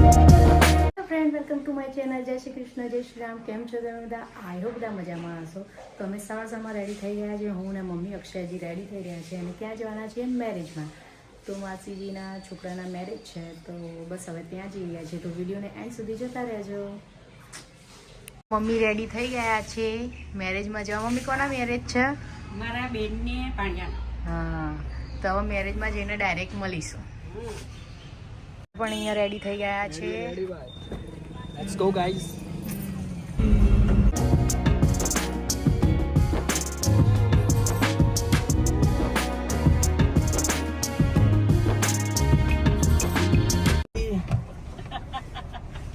Friend, welcome to my channel. જય શ્રી કૃષ્ણ, જય શ્રી રામ. કેમ છો તમે બધા? આઈ હોપ બધા મજામાં હશો. તો અમે સવારમાં રેડી થઈ ગયા છે. હું ને મમ્મી અક્ષયજી રેડી થઈ રહ્યા છે અને ક્યાં જવાના છીએ? મેરેજમાં. તો માસીજીના છોકરાના મેરેજ છે, તો બસ હવે ત્યાં જઈ રહ્યા છે. તો વિડીયોને એન્ડ સુધી જોતા રહેજો. મમ્મી રેડી થઈ ગયા છે મેરેજમાં જવા. મમ્મી, કોના મેરેજ છે? મારા બેનને પાણિયાના. હા, તો હવે મેરેજમાં જઈને ડાયરેક્ટ મળીશું. પણ અહીંયા રેડી થઈ ગયા છે. Let's go guys.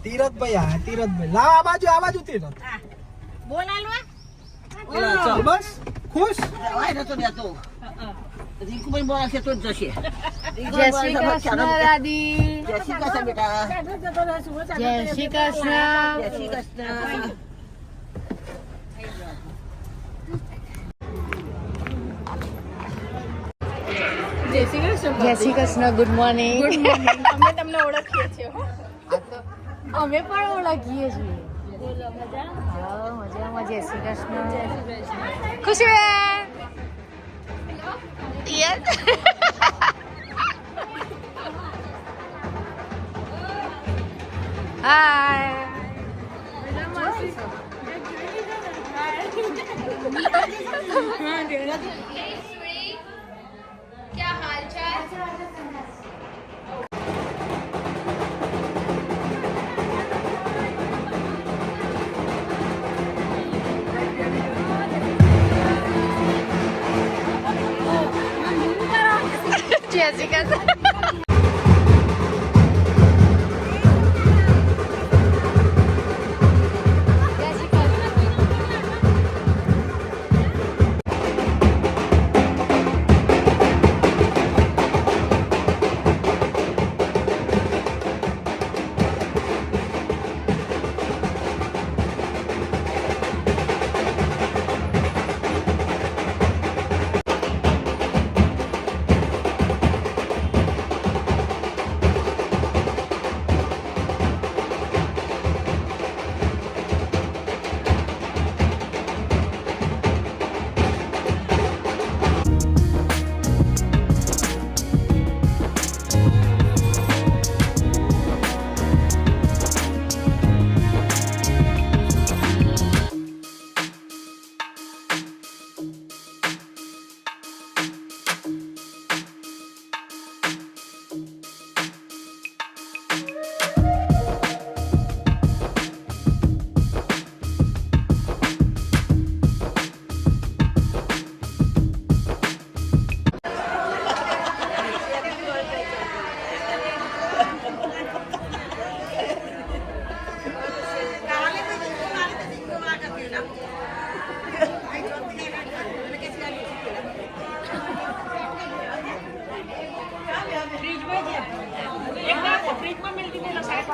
તીરથભાઈ લાવ આ બાજુ તીરથ. બોલાલવા ચાલ બસ ખુશ. જવાય નતો દેતો. રીંકુભાઈ બોલાશે તો જ જશે. જય શ્રી કૃષ્ણ દાદી. જય શ્રી કૃષ્ણ બેટા. જય શ્રી કૃષ્ણ. જય શ્રી કૃષ્ણ. જય શ્રી કૃષ્ણ. Good morning. અમે તમને ઓળખીએ છીએ હો. અમે પણ ઓળખીએ છીએ. હા, મજામાં. જય શ્રી કૃષ્ણ. ખુશીબેન. યસ. હાય. क्या हाल चाल? જય શ્રી કૃષ્ણ. ફ્રીજમાં મેળવી દીધેલો સાહેબ.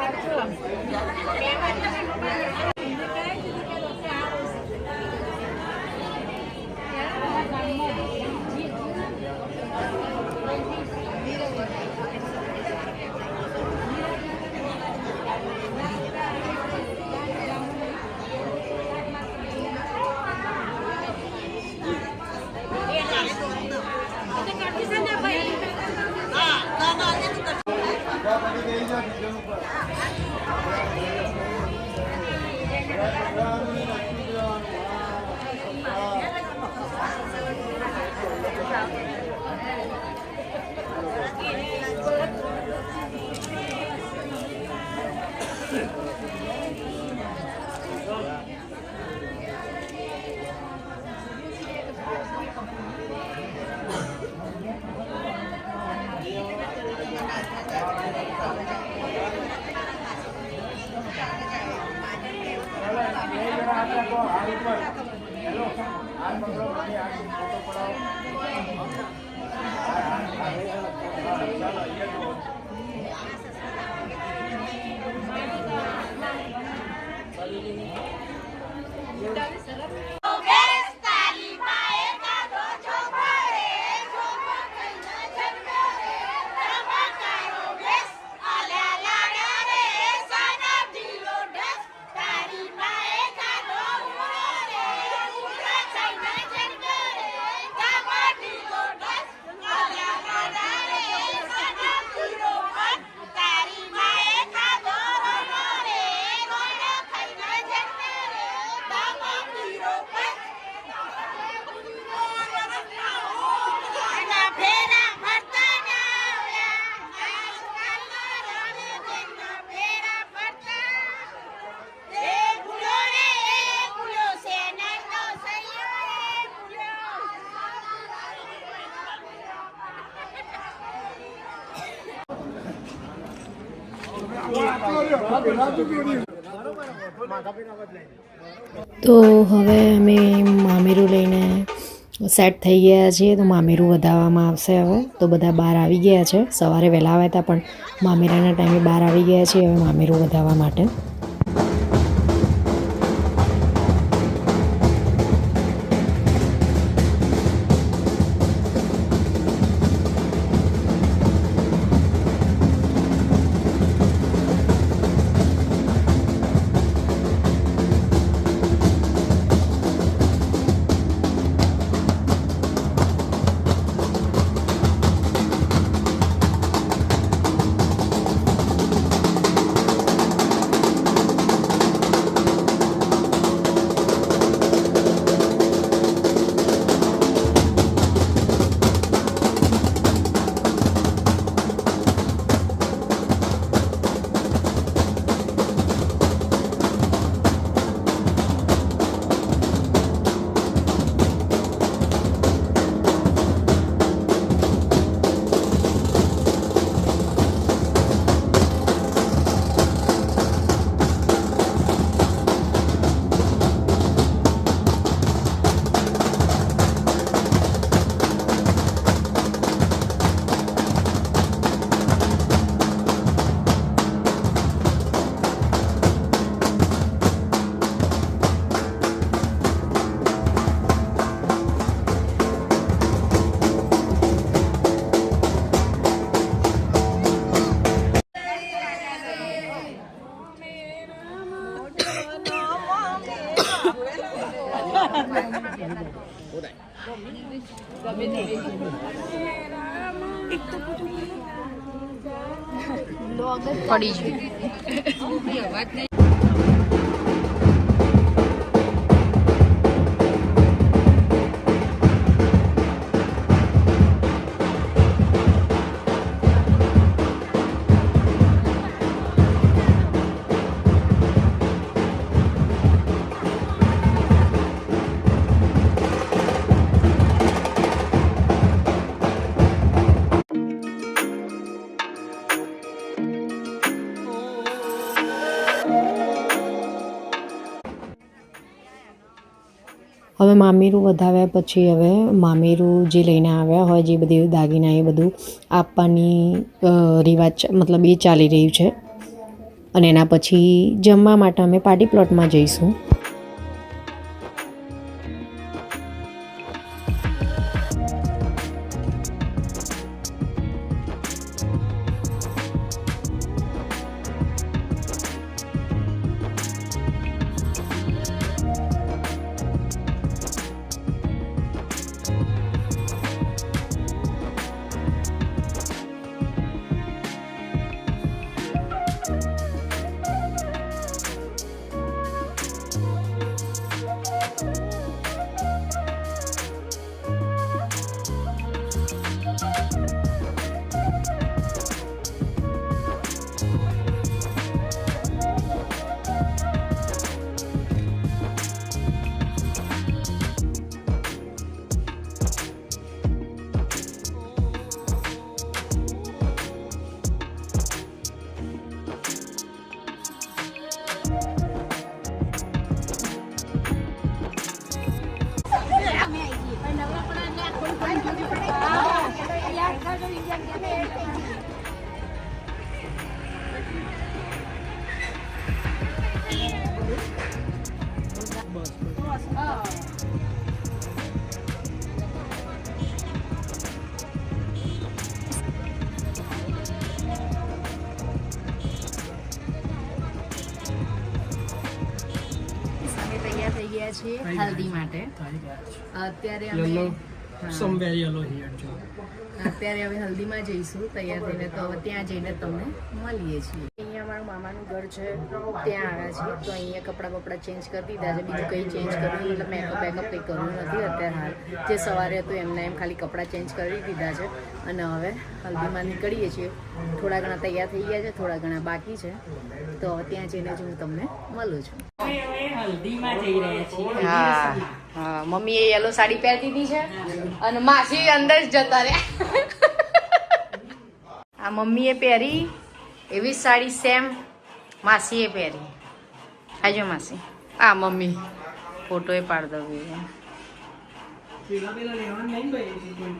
તો હવે અમે મામેરું લઈને સેટ થઈ ગયા છીએ. તો મામેરું વધારવામાં આવશે હવે. તો બધા બહાર આવી ગયા છે. સવારે વહેલા આવ્યા હતા પણ મામેરાના ટાઈમે બહાર આવી ગયા છીએ હવે મામેરું વધારવા માટે. પડી છે. હવે મામેરું વધાવ્યા પછી હવે મામેરું જે લઈને આવ્યા હોય જે બધી દાગીના એ બધું આપવાની રિવાજ મતલબ એ ચાલી રહ્યું છે. અને એના પછી જમવા માટે અમે પાર્ટી પ્લોટમાં જઈશું. છીએ હલ્દી માટે. અત્યારે અમે somewhere yellow here too. અત્યારે હવે હલ્દીમાં જઈશું તૈયાર થઈને. તો હવે ત્યાં જઈને તમને મળીએ છીએ. અહીંયા અમારું મામાનું ઘર છે ત્યાં આવ્યા છીએ. તો અહીંયા કપડાં બપડા ચેન્જ કરી દીધા છે. બીજું કંઈ ચેન્જ કર્યું મતલબ મેકઅપ બેકઅપ કંઈ કર્યું નથી અત્યારે હાલ. જે સવારે હતું એમને એમ ખાલી કપડાં ચેન્જ કરી દીધા છે. અને હવે હલ્દીમાં નીકળીએ છીએ. થોડા ઘણા તૈયાર થઈ ગયા છે, થોડા ઘણા બાકી છે. તો ત્યાં જઈને જ હું તમને મળું છું. હલ્દીમાં જઈ રહ્યા છીએ. હા હા, મમ્મીએ યેલો સાડી પહેરી દીધી છે અને માસી અંદર જ જતા રહ્યા. આ મમ્મીએ પહેરી એવી સાડી સેમ માસીએ પહેરી. આજો માસી. આ મમ્મી ફોટો એ પાડ દઉં. પેલા લેવાનું નહીં ભાઈ.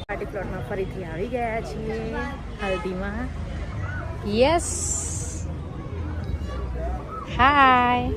પાર્ટી પ્લોટમાં ફરીથી આવી ગયા છીએ હલ્દીમાં. યસ હાય.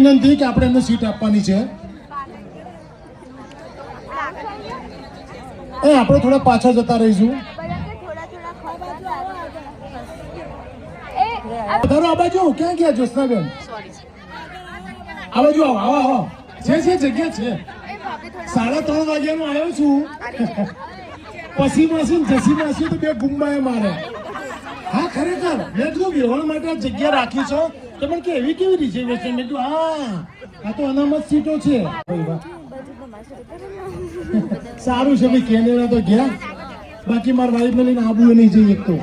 વિનંતી કે આપણે એમને સીટ આપવાની છે. આપણે થોડા પાછળ જતા રહીશું. વધારો આ બાજુ ક્યાં ગયા જ્યોત્સનાબેન? આ બાજુ આવો આવો આવો. છે જગ્યા છે. 3:30 વાગ્યાનો આવ્યો છું. પછી માસી જસી માસી તો બે ગુંબાએ મારે. હા ખરેખર મેં કીધું બેહણ માટે આ જગ્યા રાખી છો તો પણ કેવી કેવી રિઝર્વેશન? મેં કીધું આ તો અનામત સીટો છે. સારું છે ભાઈ, કેનેડા તો ગયા, બાકી મારા વાઈફને લઈને આબુ નહીં જઈએ એક તો.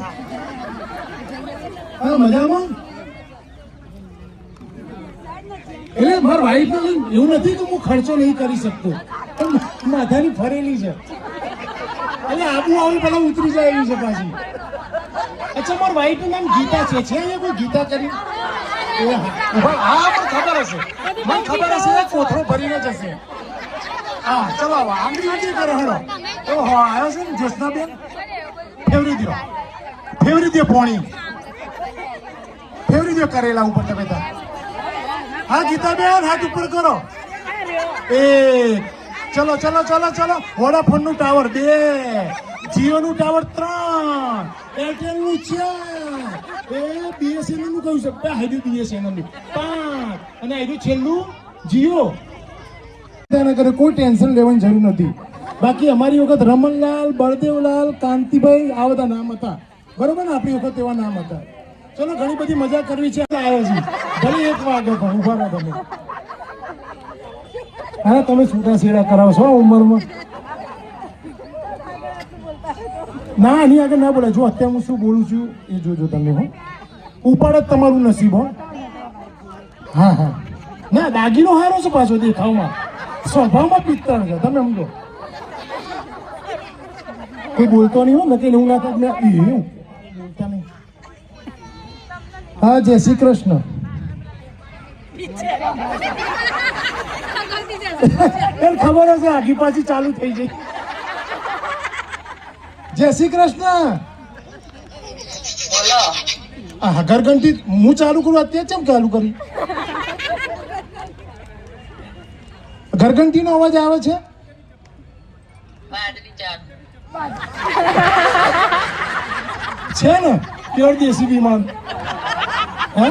હા મજામાં. એટલે મારા વાઈફને લઈને એવું નથી કે હું ખર્ચો નહીં કરી શકતો, પણ માથાની ફરેલી છે એટલે આબુ આવું પેલા ઉતરી જાય એવી છે પાછી. અચ્છા મારા વાઈફનું નામ ગીતા છે અહીંયા કોઈ ગીતા કરી? હા મને ખબર હશે, મને ખબર હશે. એ કોથળો ભરીને જશે. હા ચલો આંગળી આંગળી કરો હેડો. ઓહો આવ્યો છે ને જ્યોત્સનાબેન, ફેવરી દો પોણી, ફેવરી દો કરેલા ઉપર તમે તો. હા ગીતાબેન હાથ ઉપર કરો. એ ચલો ચલો ચલો ચલો. વોડાફોન નું ટાવર 2, જીઓ નું ટાવર 3, એરટેલ નું 4, બીએસએનએલ નું કહ્યું છે બીએસએનએલ નું 5, અને આનું છેલ્લું જીઓ. કરે કોઈ ટેન્શન લેવાની જરૂર નથી. બાકી અમારી વખત રમણલાલ, બળદેવલાલ, કાંતિભાઈ આ બધા નામ હતા, બરોબર ને? આપણી વખત એવા નામ હતા. ચલો ઘણી બધી મજા કરવી છે. આવ્યો છું ભલે 1 વાગે પણ ઉભા રહો તમે. હા તમે છૂટા છેડા કરાવો છો ઉંમરમાં. ના એની આગળ ના બોલે. જો અત્યારે હું શું બોલું છું એ જોજો તમે. હો ઉપાડ જ તમારું નસીબ. હો હા હા ના દાગીનો હારો છે પાછો દેખાવમાં, સ્વભાવમાં પિત્તળ છે. તમે સમજો. કોઈ બોલતો નહીં હો, નક્કી હું ના બોલતા નહીં. હા જય શ્રી કૃષ્ણ. ખબર હશે આગી પાછી ચાલુ થઈ જાય. જય શ્રી કૃષ્ણ. હા ઘરઘંટી હું ચાલુ કરું અત્યારે કેમ ચાલુ કરી? ઘરઘંટી નો અવાજ આવે છે. છે ને પ્યોર દેશી વિમાન. હે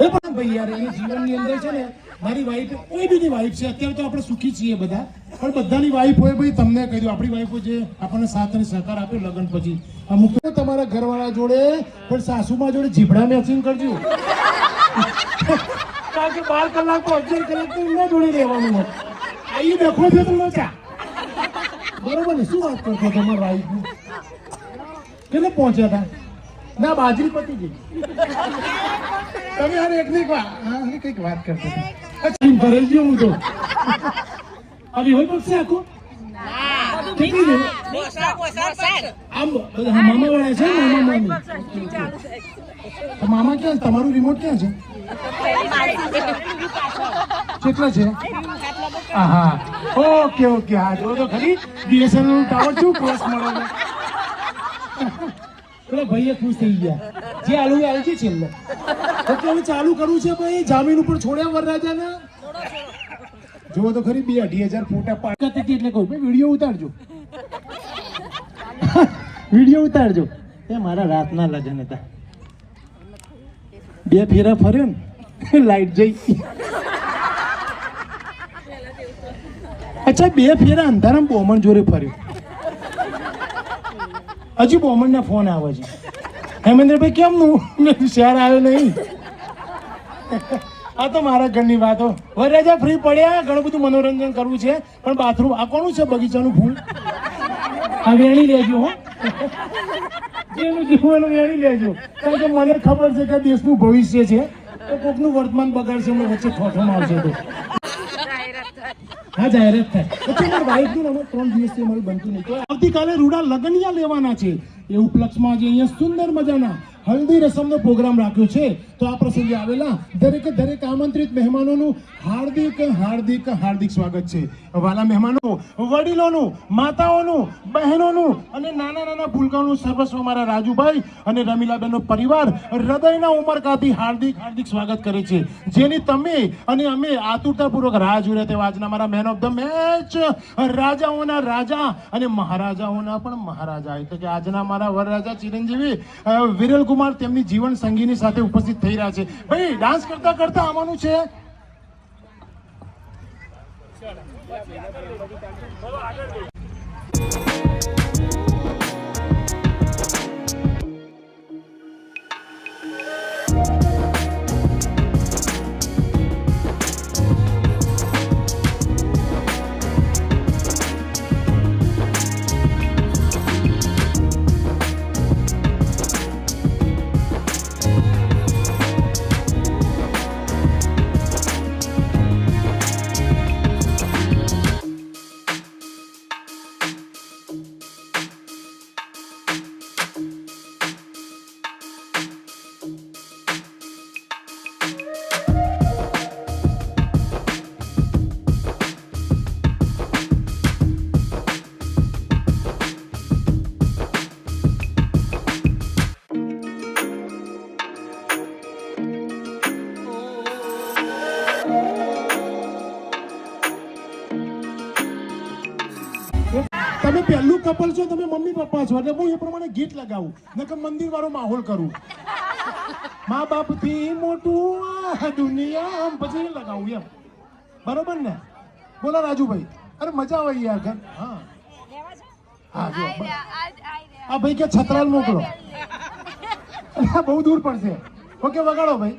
એ પણ ભાઈ યાર એની જીવનની અંદર છે ને મારી વાઈફ, કોઈ બીની વાઈફ છે. અત્યારે તો આપણે સુખી છીએ બધા, પણ બધાની વાઈફ હોય ભાઈ. તમને કહી દઉં આપણી વાઈફો જે આપણને સાથ અને સહકાર આપ્યો લગ્ન પછી. અમુક તો તમારા ઘરવાળા જોડે પણ સાસુમાં જોડે જીભડા મેચિંગ કરજો. કારણ કે 12 કલાક તો 11 કલાક તો એમના જોડે રહેવાનું હોય. અહીં દેખો છો તો લોચા, બરોબર ને? શું વાત કરતો તમારા વાઈફ? કેટલે પહોંચ્યા હતા? ના બાજરી પતી ગઈ. તમે હારે એકની કઈક વાત કરતો હતો. ભરાઈ ગયો હું તો. આવી હોય પડશે આખું. આમ બધા મામા વાળા છે. મામા મામી. મામા ક્યાં? તમારું રિમોટ ક્યાં છે? કેટલા છે? હા ઓકે ઓકે. હા જો તો ખરી BSNL નું ટાવર શું ક્રોસ મળે છે. પેલા ભાઈએ ખુશ થઈ ગયા. જે આલુ આવી છે છેલ્લે. ઓકે હવે ચાલુ કરવું છે ભાઈ. જામીન ઉપર છોડ્યા વરરાજાને. જો તો ખરી 2,500 ફોટા પાડતા હતી એટલે કહું ભાઈ વિડીયો ઉતારજો. વિડીયો ઉતારજો. એ મારા રાતના લગ્ન હતા. 2 ફેરા ફર્યો ને લાઈટ જઈ. અચ્છા 2 ફેરા અંધારામ બોમણ જોડે ફર્યો. હજી બોમણ ના ફોન આવે છે. હેમેન્દ્રભાઈ કેમનું શહેર આવ્યો નહીં. આ તો મારા ઘરની વાતો. વરરાજા ફ્રી પડ્યા, ઘણું બધું મનોરંજન કરવું છે, પણ બાથરૂમ આ કોનું છે? બગીચાનું ફૂલ. આ વેણી લેજો હો. જેનું જીવું એનું વેણી લેજો, કારણ કે મને ખબર છે કે દેશનું ભવિષ્ય છે, તો કોકનું વર્તમાન બગાડશે, એમને વચ્ચે ઠોઠોમાં આવશે તો. હા જાહેરાત થાય. પછી મારા વાઈફનું નામ 3 દિવસથી મારું બનતું નહીં. તો આવતીકાલે રૂડા લગનિયા લેવાના છે. એ ઉપલક્ષમાં જે અહીંયા સુંદર મજાના હલ્દી રસમનો પ્રોગ્રામ રાખ્યો છે. તો આ પ્રસંગે આવેલા દરેકે દરેક આમંત્રિત મહેમાનોનું હાર્દિક હાર્દિક હાર્દિક સ્વાગત છે. વાલા મહેમાનો, વડીલોનું, માતાઓનું, બહેનોનું અને નાના નાના ભૂલકાઓનું સર્વસ્વ મારા રાજુભાઈ અને રમીલાબેનનો પરિવાર હૃદયના ઉમળકાથી હાર્દિક હાર્દિક સ્વાગત કરે છે. જેની તમે અને અમે આતુરતાપૂર્વક રાહ જોઈ રહ્યા તેવા આજના મારા મેન ઓફ ધ મેચ, રાજાઓના રાજા અને મહારાજાઓના પણ મહારાજા, એટલે કે આજના મારા વરરાજા ચિરંજીવી વિરલ કુમાર તેમની જીવન સંગીની સાથે ઉપસ્થિત થઈ રહ્યા છે. ભાઈ ડાન્સ કરતા કરતા આવવાનું છે. તમે પહેલું કપલ છો, તમે મમ્મી પપ્પા છો, એટલે હું એ પ્રમાણે ગીત લગાવું, નકર મંદિર વાળો માહોલ કરું. મા બાપ થી મોટું આ દુનિયા, પછી લગાવું એમ. બરોબર ને? બોલો રાજુભાઈ. અરે મજા આવે યાર ઘર. હા હા જો આ ભાઈ કે છત્રાલ મોકલો. બહુ દૂર પડશે. ઓકે વગાડો ભાઈ.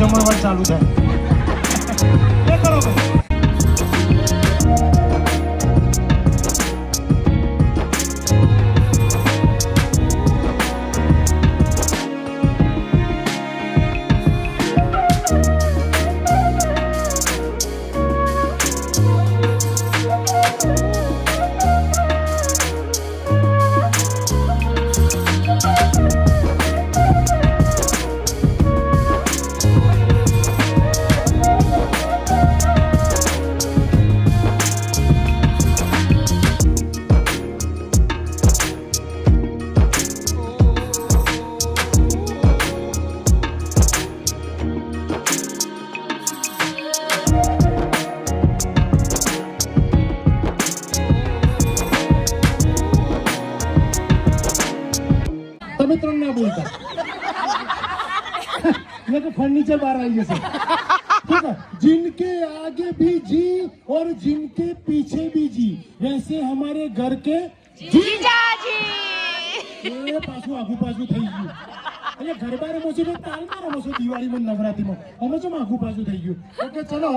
જમણવાર ચાલુ થાય. એ કરો ભાઈ. का ये तो फर्नीचर बाहर आई जैसे ठीक है। जिनके आगे भी जी और जिनके पीछे भी जी, वैसे हमारे घर के જીજાજી એ પાછું આગુ પાછું થઈ ગયું એટલે ગરબા રમો છો તાલમાં રમો છો દિવાળીમાં નવરાત્રીમાં અમે ચમ આગુ પાછું થઈ ગયું ઓકે ચલો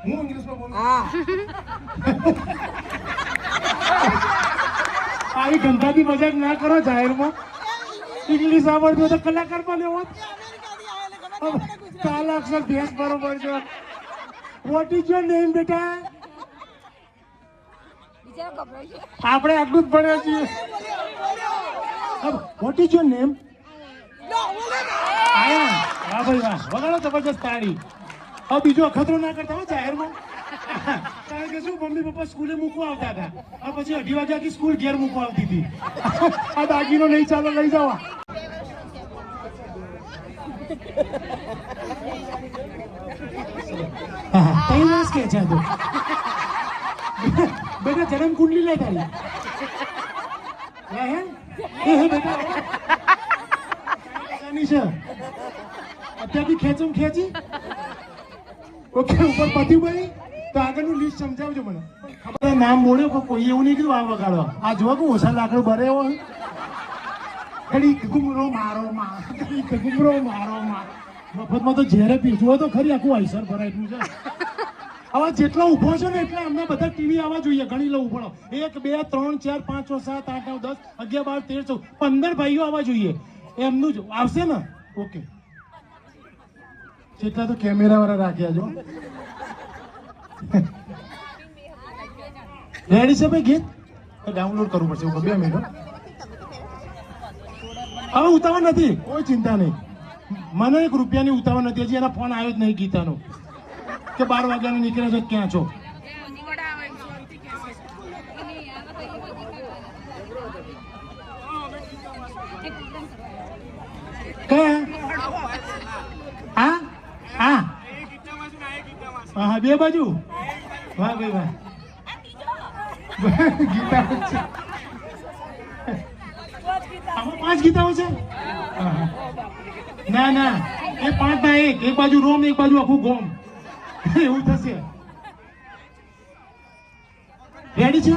હું ઇંગ્લિશમાં બોલું આવી ગંધાથી મજાક ના કરો જાહેરમાં ઇંગ્લિશ આવડતું હોય તો કલાકારમાં લેવો કાલા અક્ષર ભેસ બરોબર છે વોટ ઇઝ યોર નેમ બેટા આપણે આટલું જ ભણ્યા છીએ વોટ ઇઝ યોર નેમ આયા વાહ ભાઈ વાહ વગાડો જબરજસ્ત તાળી હવે બીજો અખતરો ના કરતા હો જાહેરમાં કારણ કે શું મમ્મી પપ્પા સ્કૂલે મૂકવા આવતા હતા આ પછી 2:30 વાગ્યા થી સ્કૂલ ઘેર મૂકવા આવતી હતી આ દાગીનો નહીં ચાલો લઈ જવા કઈ વર્ષ કે છે તું બેટા જન્મ કુંડલી લે તારી હે બેટા છે અત્યારથી ખેંચો એમ ખેંચી ઓકે ઉપર પત્યું ભાઈ તો આગળનું લિસ્ટ સમજાવજો મને ખબર નામ બોલ્યો પણ કોઈ એવું નહીં કીધું આ વગાડવા આ જો કે ઓછા લાકડું ભરે એવો ઘડી ઘુમરો મારો ઘુમરો મારો મફતમાં તો ઝેરે પીજો તો ખરી આખું આઈસર ભરાયેલું છે આવા જેટલો ઊભો છે ને એટલે અમને બધા ટીવી આવવા જોઈએ ગણી લઉં પડો 1 2 3 4 5 6 7 8 9 10 11 12 13 14 15 ભાઈઓ આવવા જોઈએ એમનું જ આવશે ને ઓકે જેટલા તો કેમેરા વાળા રાખ્યા છો રેડી છે ભાઈ ગીત ડાઉનલોડ કરવું પડશે 2 મિનિટ હવે ઉતાવળ નથી કોઈ ચિંતા નહીં મને 1 રૂપિયાની ઉતાવળ નથી હજી એના ફોન આવ્યો જ નહીં ગીતાનો કે 12 વાગ્યાની નીકળે છે ક્યાં છો હા હા હા 2 બાજુ વાહ ભાઈ વાહ ગીતા છે આમાં 5 ગીતાઓ છે ના ના એ 5 ના 1 બાજુ રોમ 1 બાજુ આખું ગોમ એવું થશે રેડી છે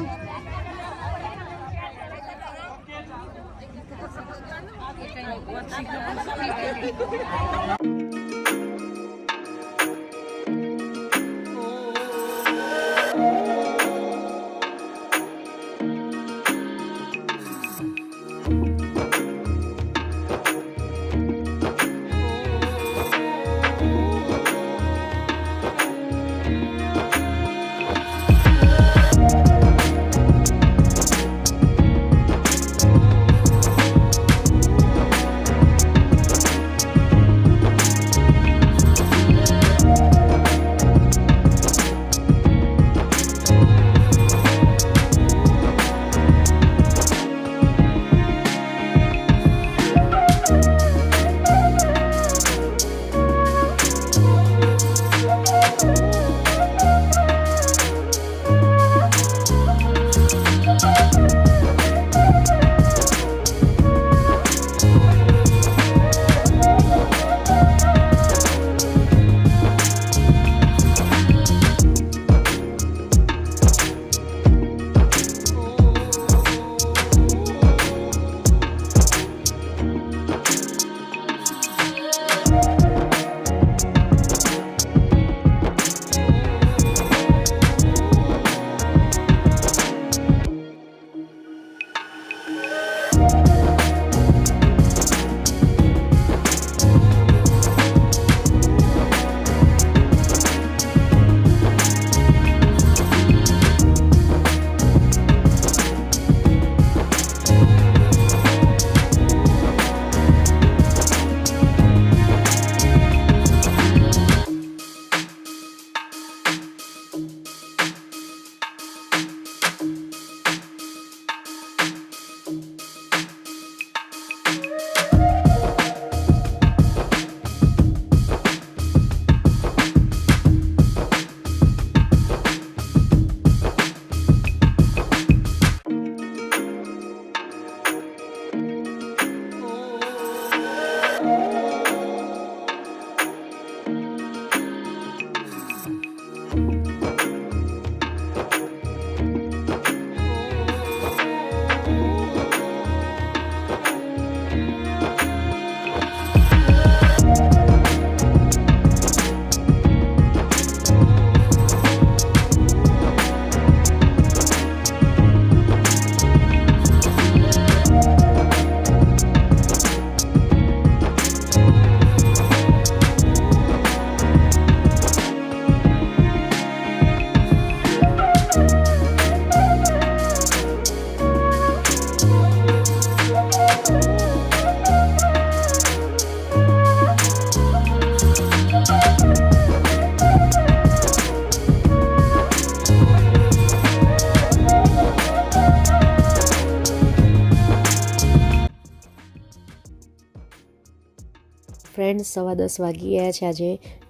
ફ્રેન્ડ્સ 10:15 વાગી ગયા છે. આજે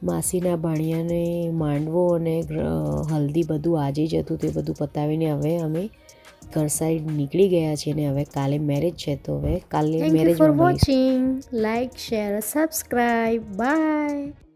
માસીના ભાણિયાને માંડવો અને હલ્દી બધું આજે જ હતું તે બધું પતાવીને હવે અમે ઘર સાઈડ નીકળી ગયા છીએ અને હવે કાલે મેરેજ છે તો હવે કાલે marriage for watching like share subscribe by.